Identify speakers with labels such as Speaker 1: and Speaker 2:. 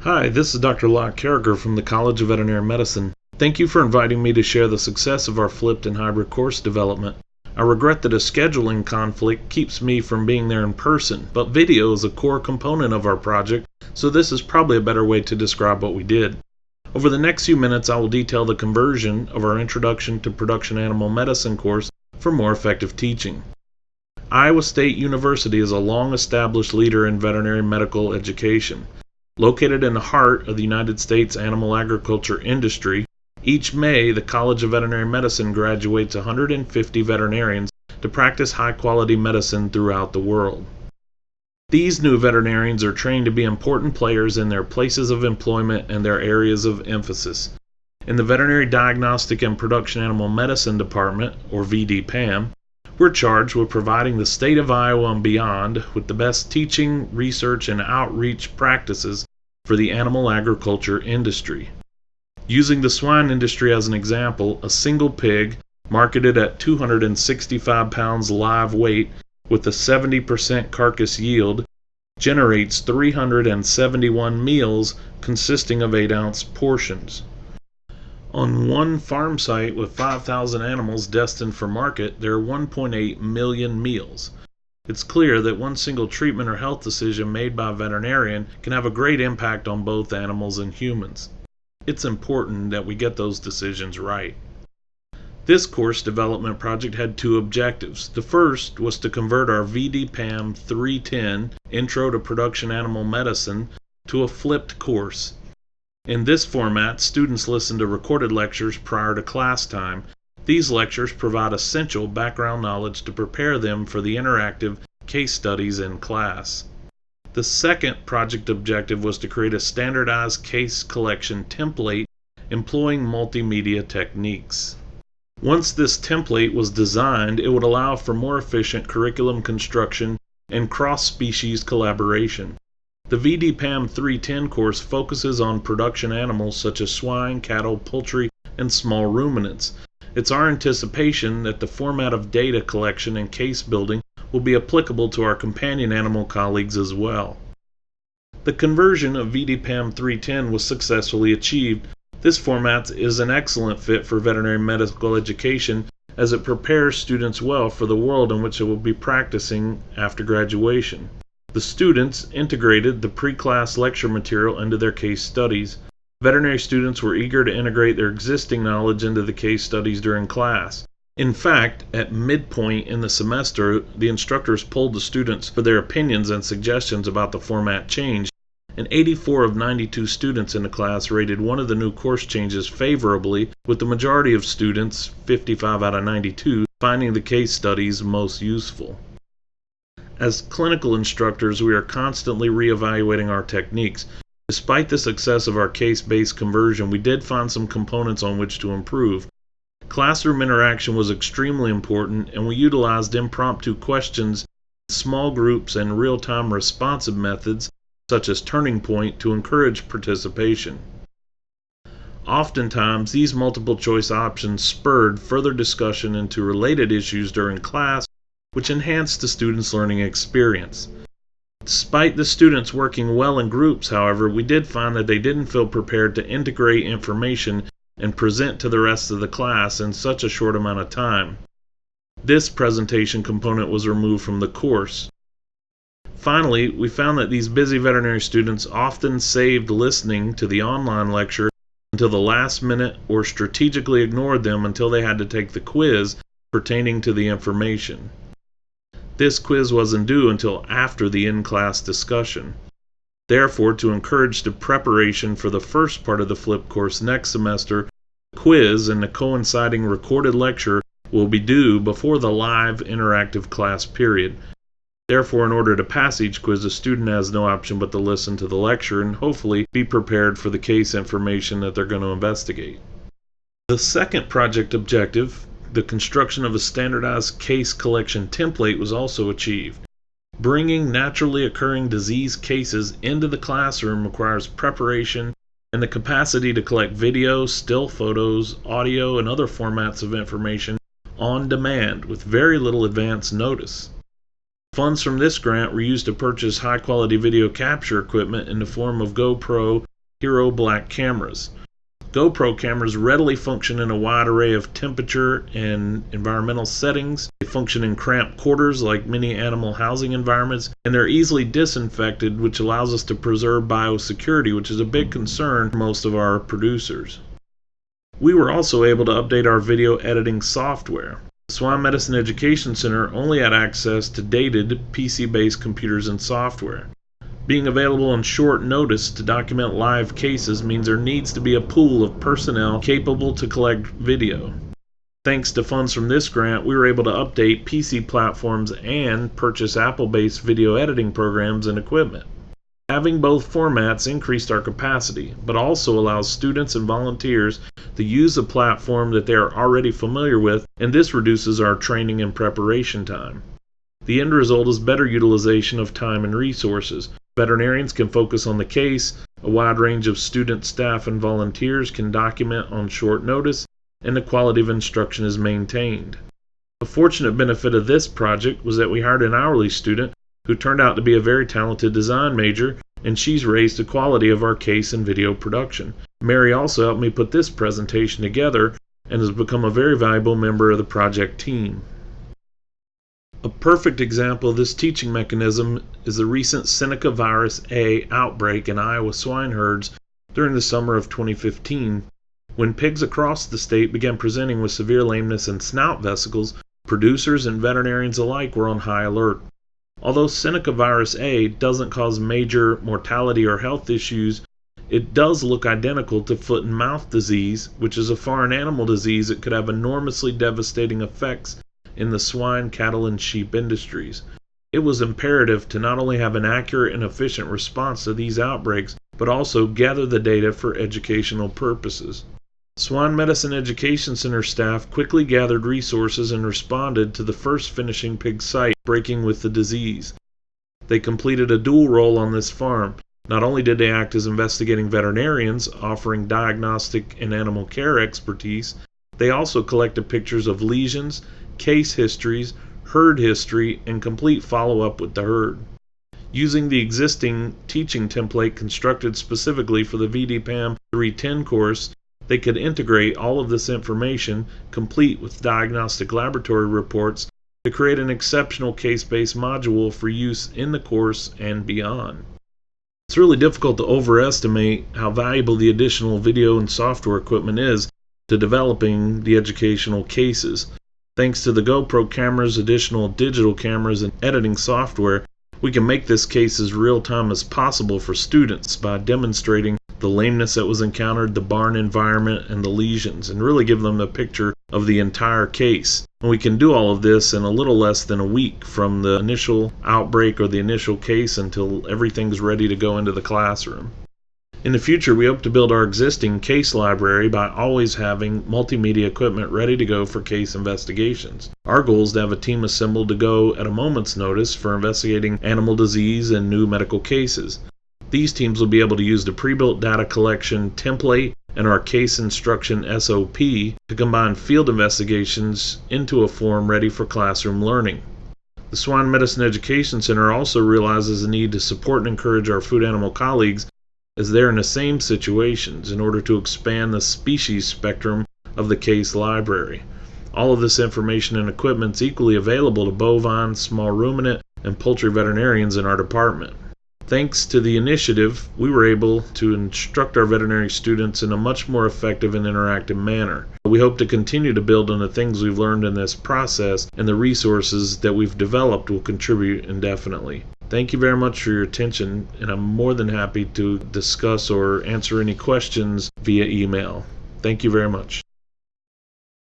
Speaker 1: Hi, this is Dr. Locke Karriker from the College of Veterinary Medicine. Thank you for inviting me to share the success of our flipped and hybrid course development. I regret that a scheduling conflict keeps me from being there in person, but video is a core component of our project, so this is probably a better way to describe what we did. Over the next few minutes, I will detail the conversion of our Introduction to Production Animal Medicine course for more effective teaching. Iowa State University is a long-established leader in veterinary medical education. Located in the heart of the United States animal agriculture industry, each May the College of Veterinary Medicine graduates 150 veterinarians to practice high-quality medicine throughout the world. These new veterinarians are trained to be important players in their places of employment and their areas of emphasis. In the Veterinary Diagnostic and Production Animal Medicine Department, or VDPM, we're charged with providing the state of Iowa and beyond with the best teaching, research, and outreach practices for the animal agriculture industry. Using the swine industry as an example, a single pig, marketed at 265 pounds live weight with a 70% carcass yield, generates 371 meals consisting of 8-ounce portions. On one farm site with 5,000 animals destined for market, there are 1.8 million meals. It's clear that one single treatment or health decision made by a veterinarian can have a great impact on both animals and humans. It's important that we get those decisions right. This course development project had two objectives. The first was to convert our VDPM 310 Intro to Production Animal Medicine to a flipped course. In this format, students listen to recorded lectures prior to class time. These lectures provide essential background knowledge to prepare them for the interactive case studies in class. The second project objective was to create a standardized case collection template employing multimedia techniques. Once this template was designed, it would allow for more efficient curriculum construction and cross-species collaboration. The VDPM 310 course focuses on production animals such as swine, cattle, poultry, and small ruminants. It's our anticipation that the format of data collection and case building will be applicable to our companion animal colleagues as well. The conversion of VDPM 310 was successfully achieved. This format is an excellent fit for veterinary medical education as it prepares students well for the world in which they will be practicing after graduation. The students integrated the pre-class lecture material into their case studies. Veterinary students were eager to integrate their existing knowledge into the case studies during class. In fact, at midpoint in the semester, the instructors polled the students for their opinions and suggestions about the format change, and 84 of 92 students in the class rated one of the new course changes favorably, with the majority of students, 55 out of 92, finding the case studies most useful. As clinical instructors, we are constantly reevaluating our techniques. Despite the success of our case-based conversion, we did find some components on which to improve. Classroom interaction was extremely important, and we utilized impromptu questions, small groups, and real-time responsive methods, such as Turning Point, to encourage participation. Oftentimes, these multiple-choice options spurred further discussion into related issues during class, which enhanced the students' learning experience. Despite the students working well in groups, however, we did find that they didn't feel prepared to integrate information and present to the rest of the class in such a short amount of time. This presentation component was removed from the course. Finally, we found that these busy veterinary students often saved listening to the online lecture until the last minute or strategically ignored them until they had to take the quiz pertaining to the information. This quiz wasn't due until after the in-class discussion. Therefore, to encourage the preparation for the first part of the flipped course next semester, the quiz and the coinciding recorded lecture will be due before the live interactive class period. Therefore, in order to pass each quiz, a student has no option but to listen to the lecture and hopefully be prepared for the case information that they're going to investigate. The second project objective, the construction of a standardized case collection template, was also achieved. Bringing naturally occurring disease cases into the classroom requires preparation and the capacity to collect video, still photos, audio, and other formats of information on demand with very little advance notice. Funds from this grant were used to purchase high-quality video capture equipment in the form of GoPro Hero Black cameras. GoPro cameras readily function in a wide array of temperature and environmental settings. They function in cramped quarters like many animal housing environments, and they're easily disinfected, which allows us to preserve biosecurity, which is a big concern for most of our producers. We were also able to update our video editing software. The Swine Medicine Education Center only had access to dated PC-based computers and software. Being available on short notice to document live cases means there needs to be a pool of personnel capable to collect video. Thanks to funds from this grant, we were able to update PC platforms and purchase Apple-based video editing programs and equipment. Having both formats increased our capacity, but also allows students and volunteers to use a platform that they are already familiar with, and this reduces our training and preparation time. The end result is better utilization of time and resources. Veterinarians can focus on the case, a wide range of students, staff, and volunteers can document on short notice, and the quality of instruction is maintained. A fortunate benefit of this project was that we hired an hourly student who turned out to be a very talented design major, and she's raised the quality of our case and video production. Mary also helped me put this presentation together and has become a very valuable member of the project team. A perfect example of this teaching mechanism is the recent Seneca virus A outbreak in Iowa swine herds during the summer of 2015. When pigs across the state began presenting with severe lameness and snout vesicles, producers and veterinarians alike were on high alert. Although Seneca virus A doesn't cause major mortality or health issues, it does look identical to foot and mouth disease, which is a foreign animal disease that could have enormously devastating effects in the swine, cattle, and sheep industries. It was imperative to not only have an accurate and efficient response to these outbreaks, but also gather the data for educational purposes. Swine Medicine Education Center staff quickly gathered resources and responded to the first finishing pig site breaking with the disease. They completed a dual role on this farm. Not only did they act as investigating veterinarians, offering diagnostic and animal care expertise, they also collected pictures of lesions, case histories, herd history, and complete follow-up with the herd. Using the existing teaching template constructed specifically for the VDPM 310 course, they could integrate all of this information, complete with diagnostic laboratory reports, to create an exceptional case-based module for use in the course and beyond. It's really difficult to overestimate how valuable the additional video and software equipment is to developing the educational cases. Thanks to the GoPro cameras, additional digital cameras, and editing software, we can make this case as real-time as possible for students by demonstrating the lameness that was encountered, the barn environment, and the lesions, and really give them a picture of the entire case. And we can do all of this in a little less than a week from the initial outbreak or the initial case until everything's ready to go into the classroom. In the future, we hope to build our existing case library by always having multimedia equipment ready to go for case investigations. Our goal is to have a team assembled to go at a moment's notice for investigating animal disease and new medical cases. These teams will be able to use the pre-built data collection template and our case instruction SOP to combine field investigations into a form ready for classroom learning. The Swine Medicine Education Center also realizes the need to support and encourage our food animal colleagues as they're in the same situations in order to expand the species spectrum of the case library. All of this information and equipment is equally available to bovine, small ruminant, and poultry veterinarians in our department. Thanks to the initiative, we were able to instruct our veterinary students in a much more effective and interactive manner. We hope to continue to build on the things we've learned in this process, and the resources that we've developed will contribute indefinitely. Thank you very much for your attention, and I'm more than happy to discuss or answer any questions via email. Thank you very much.